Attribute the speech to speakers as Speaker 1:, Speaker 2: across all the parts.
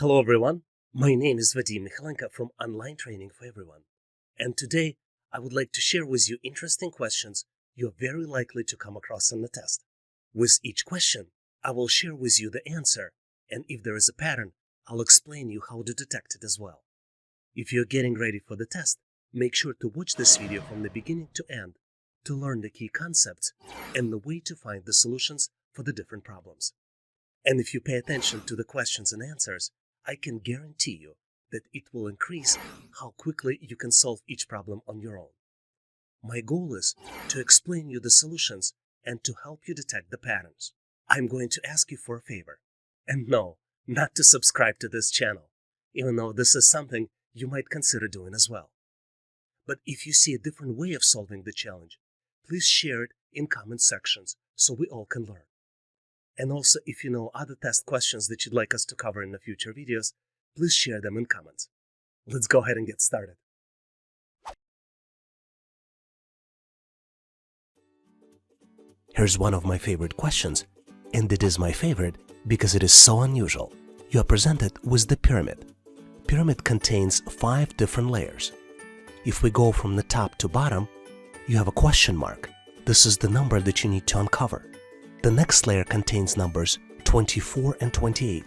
Speaker 1: Hello everyone, my name is Vadim Michalenko from Online Training for Everyone, and today I would like to share with you interesting questions you're very likely to come across on the test. With each question, I will share with you the answer, and if there is a pattern, I'll explain you how to detect it as well. If you're getting ready for the test, make sure to watch this video from the beginning to end to learn the key concepts and the way to find the solutions for the different problems. And if you pay attention to the questions and answers, I can guarantee you that it will increase how quickly you can solve each problem on your own. My goal is to explain you the solutions and to help you detect the patterns. I'm going to ask you for a favor. And no, not to subscribe to this channel, even though this is something you might consider doing as well. But if you see a different way of solving the challenge, please share it in comment sections so we all can learn. And also, if you know other test questions that you'd like us to cover in the future videos, please share them in comments. Let's go ahead and get started. Here's one of my favorite questions, and it is my favorite because it is so unusual. You are presented with the pyramid. Pyramid contains 5 different layers. If we go from the top to bottom, you have a question mark. This is the number that you need to uncover. The next layer contains numbers 24 and 28.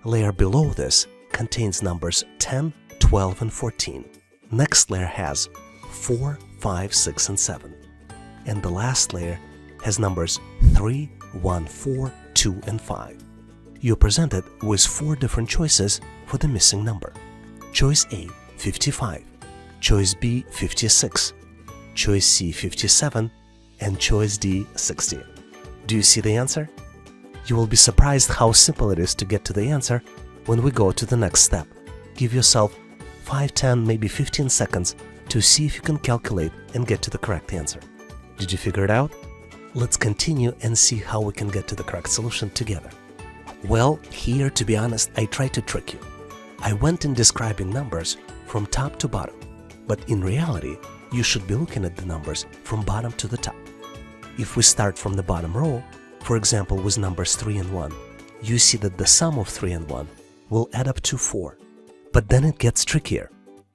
Speaker 1: Layer below this contains numbers 10, 12, and 14. Next layer has 4, 5, 6, and 7. And the last layer has numbers 3, 1, 4, 2, and 5. You're presented with 4 different choices for the missing number. Choice A, 55. Choice B, 56. Choice C, 57. And choice D, 60. Do you see the answer? You will be surprised how simple it is to get to the answer when we go to the next step. Give yourself 5, 10, maybe 15 seconds to see if you can calculate and get to the correct answer. Did you figure it out? Let's continue and see how we can get to the correct solution together. Well, here, to be honest, I tried to trick you. I went in describing numbers from top to bottom, but in reality, you should be looking at the numbers from bottom to the top. If we start from the bottom row, for example with numbers 3 and 1, you see that the sum of 3 and 1 will add up to 4. But then it gets trickier.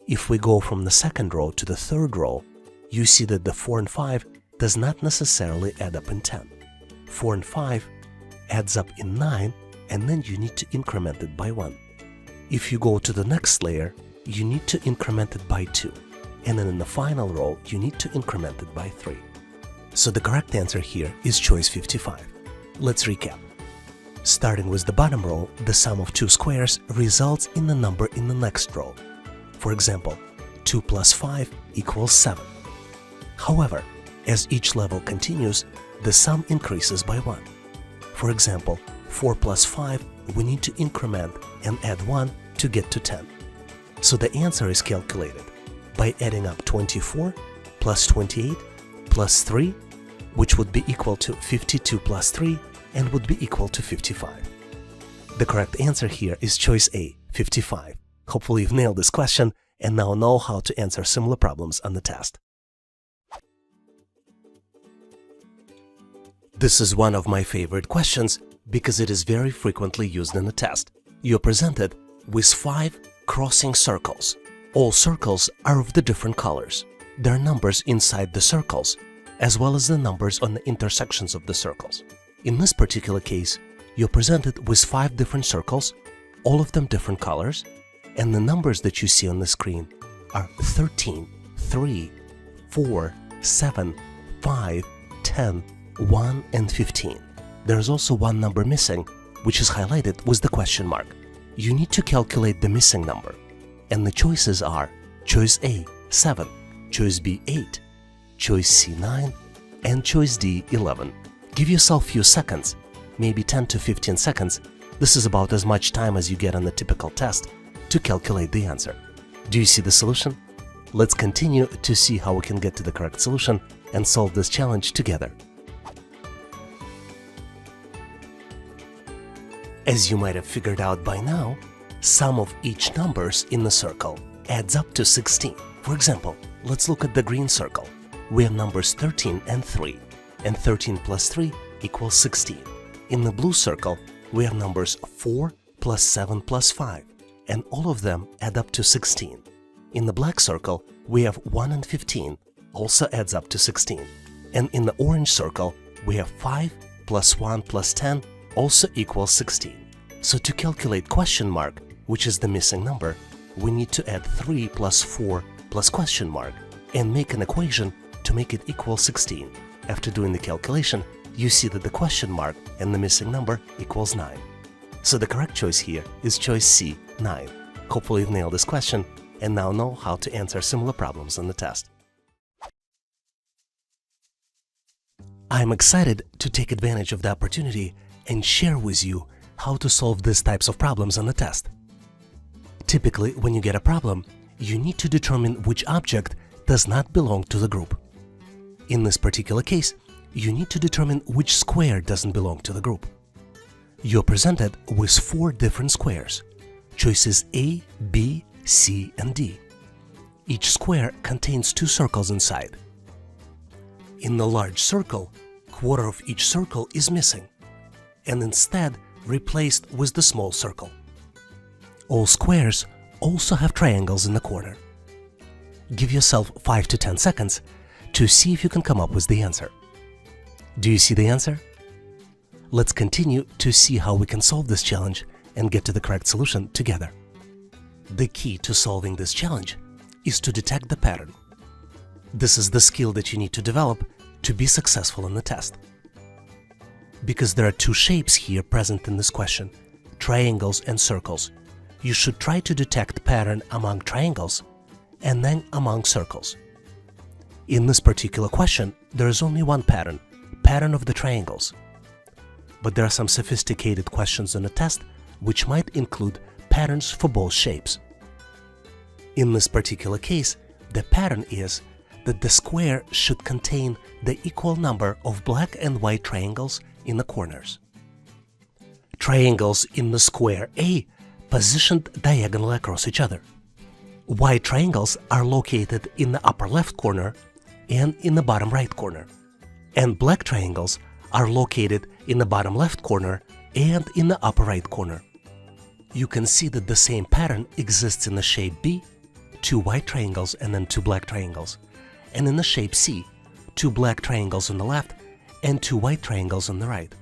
Speaker 1: If we go from the second row to the third row, you see that the 4 and 5 does not necessarily add up in 10. 4 and 5 adds up in 9, and then you need to increment it by 1. If you go to the next layer, you need to increment it by 2. And then in the final row, you need to increment it by 3. So the correct answer here is choice 55. Let's recap. Starting with the bottom row, the sum of 2 squares results in the number in the next row. For example, 2 plus 5 equals 7. However, as each level continues, the sum increases by 1. For example, 4 plus 5, we need to increment and add 1 to get to 10. So the answer is calculated by adding up 24 plus 28 plus 3, which would be equal to 52 plus 3 and would be equal to 55. The correct answer here is choice A, 55. Hopefully you've nailed this question and now know how to answer similar problems on the test. This is one of my favorite questions because it is very frequently used in the test. You're presented with 5 crossing circles. All circles are of the different colors. There are numbers inside the circles, as well as the numbers on the intersections of the circles. In this particular case, you're presented with 5 different circles, all of them different colors, and the numbers that you see on the screen are 13, 3, 4, 7, 5, 10, 1, and 15. There's also one number missing, which is highlighted with the question mark. You need to calculate the missing number, and the choices are choice A, 7, choice B, 8, choice C, 9, and choice D, 11. Give yourself a few seconds, maybe 10 to 15 seconds. This is about as much time as you get on the typical test to calculate the answer. Do you see the solution? Let's continue to see how we can get to the correct solution and solve this challenge together. As you might have figured out by now, sum of each numbers in the circle adds up to 16. For example, let's look at the green circle. We have numbers 13 and 3, and 13 plus 3 equals 16. In the blue circle, we have numbers 4, plus 7 plus 5, and all of them add up to 16. In the black circle, we have 1 and 15, also adds up to 16. And in the orange circle, we have 5 plus 1 plus 10, also equals 16. So to calculate question mark, which is the missing number, we need to add 3 plus 4 plus question mark and make an equation to make it equal 16. After doing the calculation, you see that the question mark and the missing number equals 9. So the correct choice here is choice C, 9. Hopefully you've nailed this question and now know how to answer similar problems on the test. I'm excited to take advantage of the opportunity and share with you how to solve these types of problems on the test. Typically, when you get a problem, you need to determine which object does not belong to the group. In this particular case, you need to determine which square doesn't belong to the group. You're presented with 4 different squares, choices A, B, C, and D. Each square contains 2 circles inside. In the large circle, quarter of each circle is missing, and instead replaced with the small circle. All squares also have triangles in the corner. Give yourself 5 to 10 seconds to see if you can come up with the answer. Do you see the answer? Let's continue to see how we can solve this challenge and get to the correct solution together. The key to solving this challenge is to detect the pattern. This is the skill that you need to develop to be successful in the test. Because there are 2 shapes here present in this question, triangles and circles, you should try to detect pattern among triangles and then among circles. In this particular question, there is only one pattern, pattern of the triangles. But there are some sophisticated questions on the test which might include patterns for both shapes. In this particular case, the pattern is that the square should contain the equal number of black and white triangles in the corners. Triangles in the square A positioned diagonally across each other. White triangles are located in the upper left corner and in the bottom right corner, and black triangles are located in the bottom left corner and in the upper right corner. You can see that the same pattern exists in the shape B, 2 white triangles and then 2 black triangles, and in the shape C, 2 black triangles on the left and 2 white triangles on the right.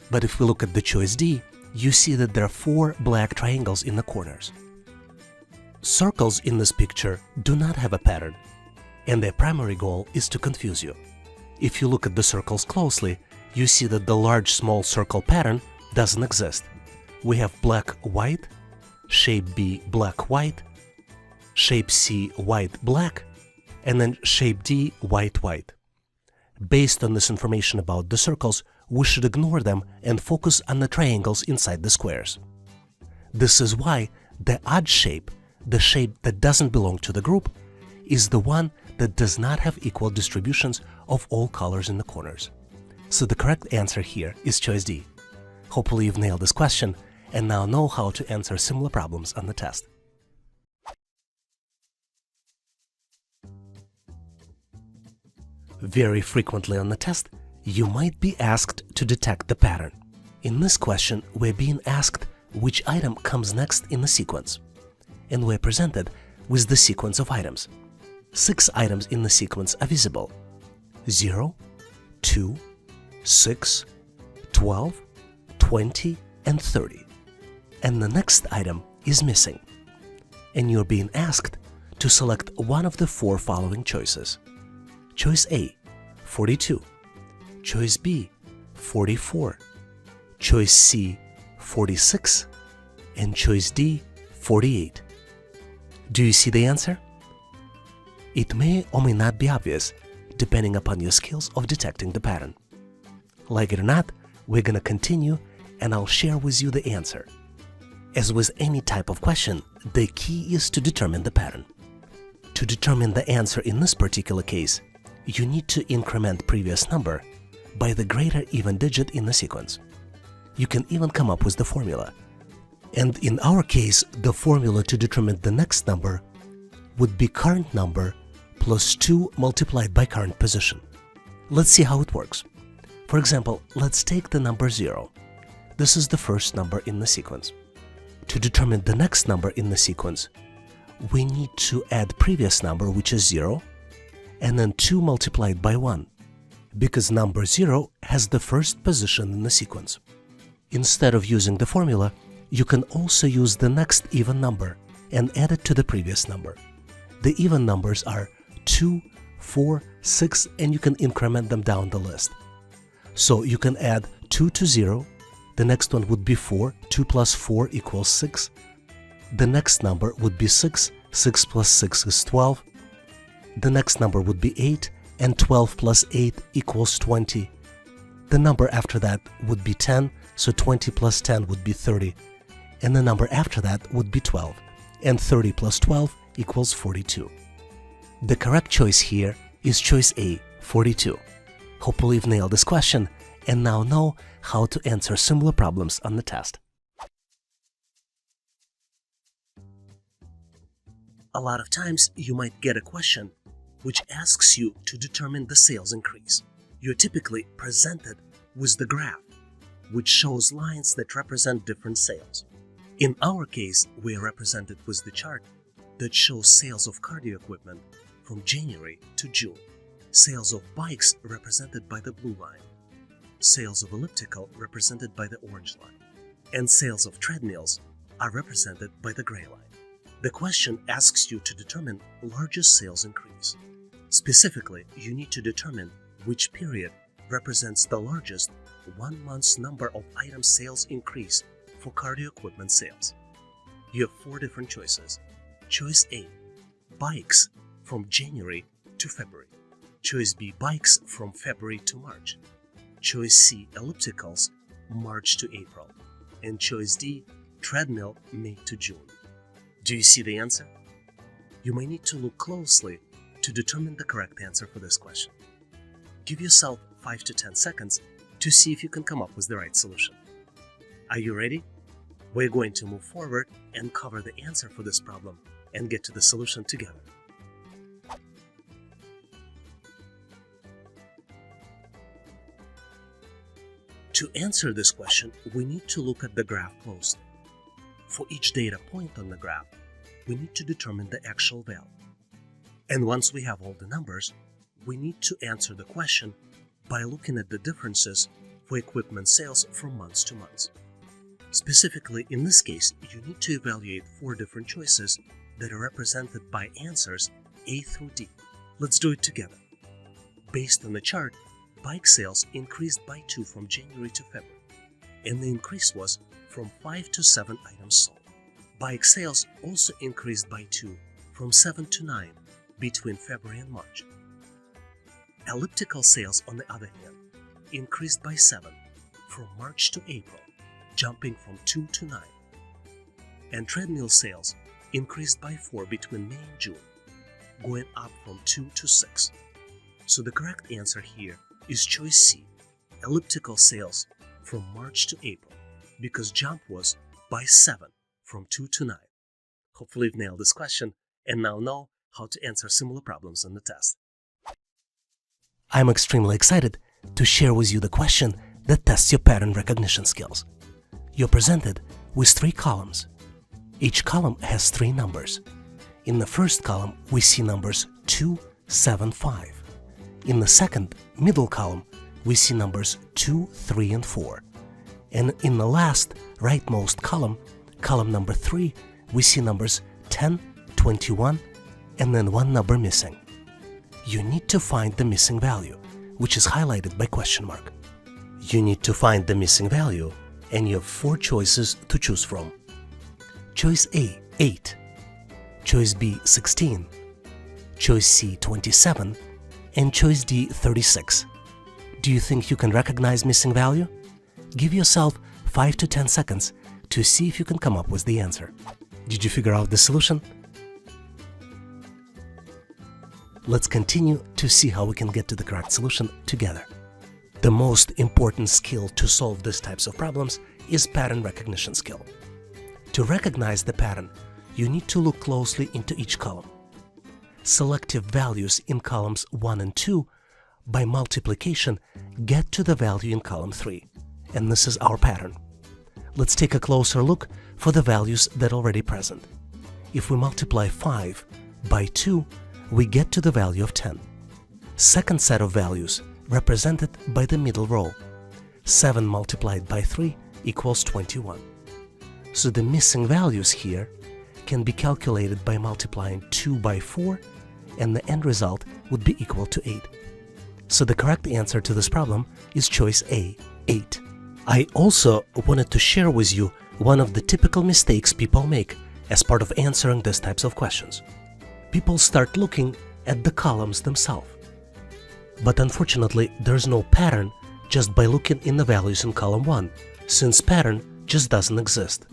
Speaker 1: But if we look at the choice D, you see that there are 4 black triangles in the corners. Circles in this picture do not have a pattern, and their primary goal is to confuse you. If you look at the circles closely, you see that the large-small circle pattern doesn't exist. We have black-white, shape B black-white, shape C white-black, and then shape D white-white. Based on this information about the circles, we should ignore them and focus on the triangles inside the squares. This is why the odd shape, the shape that doesn't belong to the group, is the one that does not have equal distributions of all colors in the corners. So the correct answer here is choice D. Hopefully you've nailed this question and now know how to answer similar problems on the test. Very frequently on the test, you might be asked to detect the pattern. In this question, we're being asked which item comes next in the sequence, and we're presented with the sequence of items. 6 items in the sequence are visible: 0, 2, 6, 12, 20, and 30. And the next item is missing. And you're being asked to select one of the 4 following choices. Choice A, 42. Choice B, 44. Choice C, 46. And choice D, 48. Do you see the answer? It may or may not be obvious, depending upon your skills of detecting the pattern. Like it or not, we're going to continue and I'll share with you the answer. As with any type of question, the key is to determine the pattern. To determine the answer in this particular case, you need to increment previous number by the greater even digit in the sequence. You can even come up with the formula. And in our case, the formula to determine the next number would be current number plus 2 multiplied by current position. Let's see how it works. For example, let's take the number 0. this is the first number in the sequence. To determine the next number in the sequence, we need to add previous number, which is 0, and then 2 multiplied by 1, because number 0 has the first position in the sequence. Instead of using the formula, you can also use the next even number and add it to the previous number. The even numbers are 2, 4, 6, and you can increment them down the list. So you can add 2 to 0, the next one would be 4, 2 plus 4 equals 6. The next number would be 6, 6 plus 6 is 12. The next number would be 8, and 12 plus 8 equals 20. The number after that would be 10, so 20 plus 10 would be 30. And the number after that would be 12, and 30 plus 12 equals 42. The correct choice here is choice A, 42. Hopefully you've nailed this question and now know how to answer similar problems on the test. A lot of times you might get a question which asks you to determine the sales increase. You're typically presented with the graph, which shows lines that represent different sales. In our case, we are represented with the chart that shows sales of cardio equipment from January to June, sales of bikes represented by the blue line, sales of elliptical represented by the orange line, and sales of treadmills are represented by the gray line. The question asks you to determine largest sales increase. Specifically, you need to determine which period represents the largest 1 month's number of item sales increase for cardio equipment sales. You have 4 different choices. Choice A, bikes from January to February. Choice B, bikes from February to March. Choice C, ellipticals, March to April. And choice D, treadmill, May to June. Do you see the answer? You may need to look closely to determine the correct answer for this question. Give yourself 5 to 10 seconds to see if you can come up with the right solution. Are you ready? We're going to move forward and cover the answer for this problem and get to the solution together. To answer this question, we need to look at the graph closely. For each data point on the graph, we need to determine the actual value. And once we have all the numbers, we need to answer the question by looking at the differences for equipment sales from months to months. Specifically, in this case, you need to evaluate 4 different choices that are represented by answers A through D. Let's do it together. Based on the chart, bike sales increased by 2 from January to February, and the increase was from 5 to 7 items sold. Bike sales also increased by 2 from 7 to 9 between February and March. Elliptical sales, on the other hand, increased by 7 from March to April, jumping from 2 to 9. And treadmill sales increased by 4 between May and June, going up from 2 to 6. So the correct answer here is choice C, elliptical sales from March to April, because jump was by 7 from 2 to 9. Hopefully you've nailed this question and now know how to answer similar problems on the test. I'm extremely excited to share with you the question that tests your pattern recognition skills. You're presented with 3 columns. Each column has 3 numbers. In the first column, we see numbers 2, 7, 5. In the second, middle column, we see numbers 2, 3, and 4. And in the last, rightmost column, column number 3, we see numbers 10, 21, and then 1 number missing. You need to find the missing value, which is highlighted by question mark. You need to find the missing value, and you have 4 choices to choose from. Choice A, 8. Choice B, 16. Choice C, 27. And choice D, 36. Do you think you can recognize missing value? Give yourself 5 to 10 seconds to see if you can come up with the answer. Did you figure out the solution? Let's continue to see how we can get to the correct solution together. The most important skill to solve these types of problems is pattern recognition skill. To recognize the pattern, you need to look closely into each column. Selective values in columns 1 and 2 by multiplication get to the value in column 3, and this is our pattern. Let's take a closer look for the values that are already present. If we multiply 5 by 2, we get to the value of 10. Second set of values represented by the middle row. 7 multiplied by 3 equals 21. So the missing values here can be calculated by multiplying 2 by 4, and the end result would be equal to 8. So the correct answer to this problem is choice A, 8. I also wanted to share with you one of the typical mistakes people make as part of answering these types of questions. People start looking at the columns themselves. But unfortunately, there's no pattern just by looking in the values in column 1, since pattern just doesn't exist.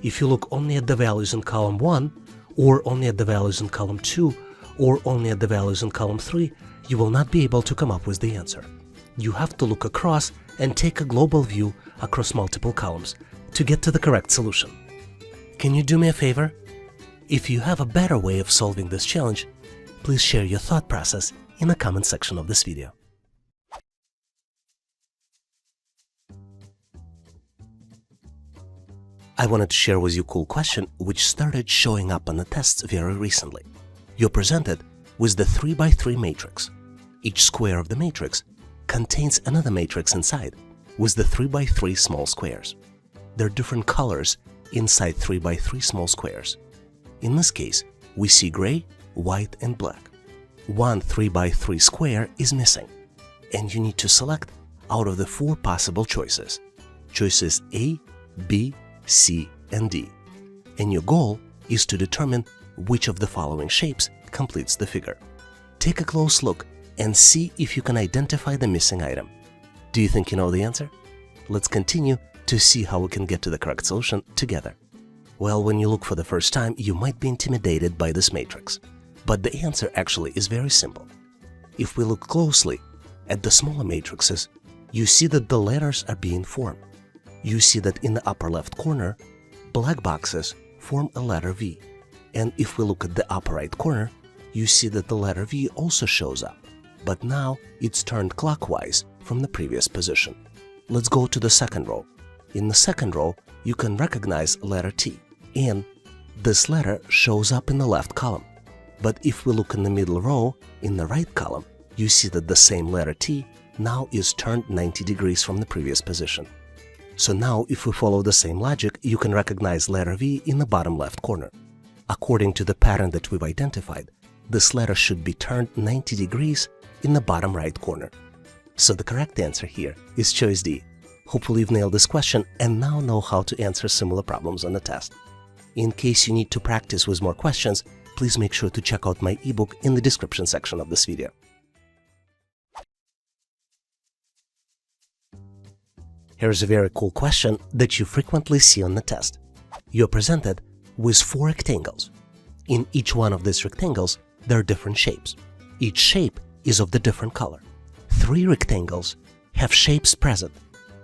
Speaker 1: If you look only at the values in column 1, or only at the values in column 2, or only at the values in column 3, you will not be able to come up with the answer. You have to look across and take a global view across multiple columns to get to the correct solution. Can you do me a favor? If you have a better way of solving this challenge, please share your thought process in the comment section of this video. I wanted to share with you a cool question which started showing up on the tests very recently. You're presented with the 3 by 3 matrix. Each square of the matrix contains another matrix inside with the 3 by 3 small squares. There are different colors inside 3 by 3 small squares. In this case, we see gray, white, and black. One 3 by 3 square is missing, and you need to select out of the 4 possible choices. Choices A, B, C, and D. And your goal is to determine which of the following shapes completes the figure. Take a close look and see if you can identify the missing item. Do you think you know the answer? Let's continue to see how we can get to the correct solution together. Well, when you look for the first time, you might be intimidated by this matrix. But the answer actually is very simple. If we look closely at the smaller matrices, you see that the letters are being formed. You see that in the upper left corner, black boxes form a letter V. And if we look at the upper right corner, you see that the letter V also shows up, but now it's turned clockwise from the previous position. Let's go to the second row. In the second row, you can recognize letter T, and this letter shows up in the left column. But if we look in the middle row, in the right column, you see that the same letter T now is turned 90 degrees from the previous position. So now, if we follow the same logic, you can recognize letter V in the bottom left corner. According to the pattern that we've identified, this letter should be turned 90 degrees in the bottom right corner. So the correct answer here is choice D. Hopefully you've nailed this question and now know how to answer similar problems on the test. In case you need to practice with more questions, please make sure to check out my ebook in the description section of this video. Here's a very cool question that you frequently see on the test. You're presented with 4 rectangles. In each one of these rectangles, there are different shapes. Each shape is of the different color. 3 rectangles have shapes present,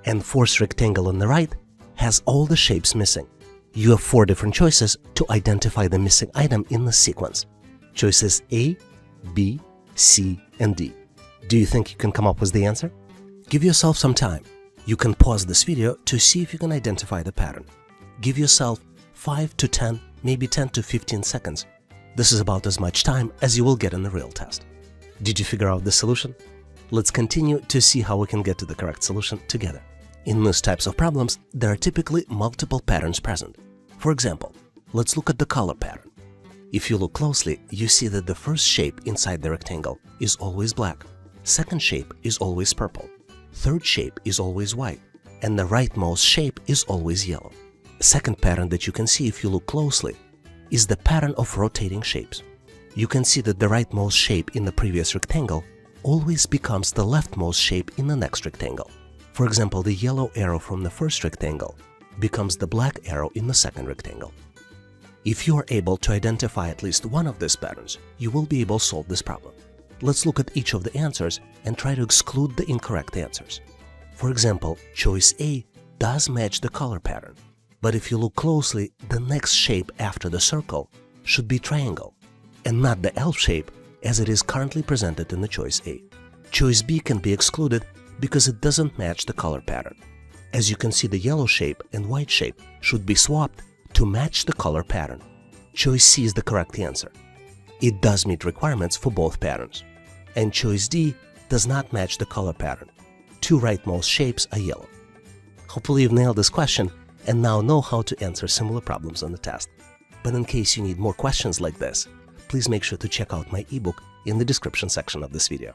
Speaker 1: and 4th rectangle on the right has all the shapes missing. You have 4 different choices to identify the missing item in the sequence. Choices A, B, C, and D. Do you think you can come up with the answer? Give yourself some time. You can pause this video to see if you can identify the pattern. Give yourself 5 to 10, maybe 10 to 15 seconds. This is about as much time as you will get in the real test. Did you figure out the solution? Let's continue to see how we can get to the correct solution together. In these types of problems, there are typically multiple patterns present. For example, let's look at the color pattern. If you look closely, you see that the first shape inside the rectangle is always black. Second shape is always purple. Third shape is always white. And the rightmost shape is always yellow. Second pattern that you can see if you look closely is the pattern of rotating shapes. You can see that the rightmost shape in the previous rectangle always becomes the leftmost shape in the next rectangle. For example, the yellow arrow from the first rectangle becomes the black arrow in the second rectangle. If you are able to identify at least one of these patterns, you will be able to solve this problem. Let's look at each of the answers and try to exclude the incorrect answers. For example, choice A does match the color pattern, but if you look closely, the next shape after the circle should be triangle, and not the L shape as it is currently presented in the choice A. Choice B can be excluded because it doesn't match the color pattern. As you can see, the yellow shape and white shape should be swapped to match the color pattern. Choice C is the correct answer. It does meet requirements for both patterns. And choice D does not match the color pattern. Two rightmost shapes are yellow. Hopefully you've nailed this question and now know how to answer similar problems on the test. But in case you need more questions like this, please make sure to check out my ebook in the description section of this video.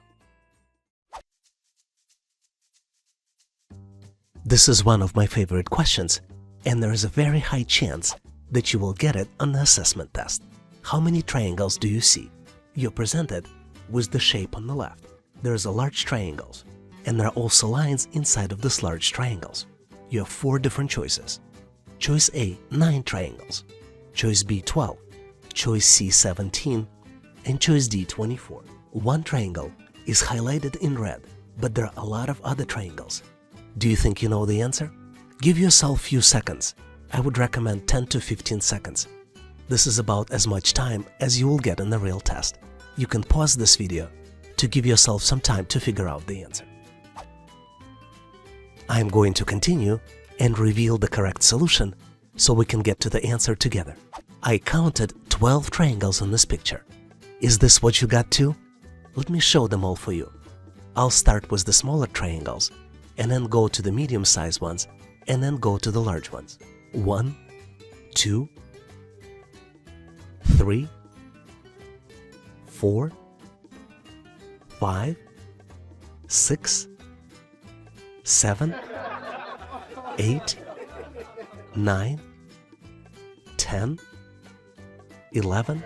Speaker 1: This is one of my favorite questions, and there is a very high chance that you will get it on the assessment test. How many triangles do you see? You're presented with the shape on the left. There is a large triangles, and there are also lines inside of this large triangles. You have 4 different choices. Choice A, 9 triangles. Choice B, 12. Choice C, 17. And choice D, 24. One triangle is highlighted in red, but there are a lot of other triangles. Do you think you know the answer? Give yourself a few seconds. I would recommend 10 to 15 seconds. This is about as much time as you will get in the real test. You can pause this video to give yourself some time to figure out the answer. I'm going to continue and reveal the correct solution so we can get to the answer together. I counted 12 triangles in this picture. Is this what you got too? Let me show them all for you. I'll start with the smaller triangles and then go to the medium-sized ones and then go to the large ones. 1, 2, 3, 4, 5, 6, 7, 8, 9, 10, 11,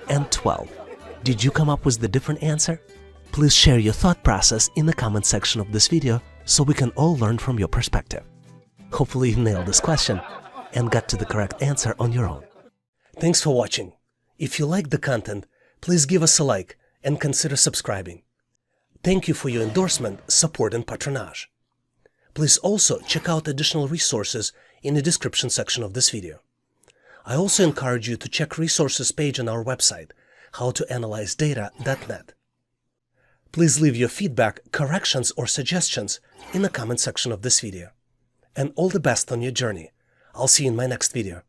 Speaker 1: and 12. Did you come up with the different answer? Please share your thought process in the comment section of this video so we can all learn from your perspective. Hopefully you nailed this question and got to the correct answer on your own. Thanks for watching. If you liked the content, please give us a like and consider subscribing. Thank you for your endorsement, support, and patronage. Please also check out additional resources in the description section of this video. I also encourage you to check resources page on our website, howtoanalyzedata.net. Please leave your feedback, corrections, or suggestions in the comment section of this video. And all the best on your journey. I'll see you in my next video.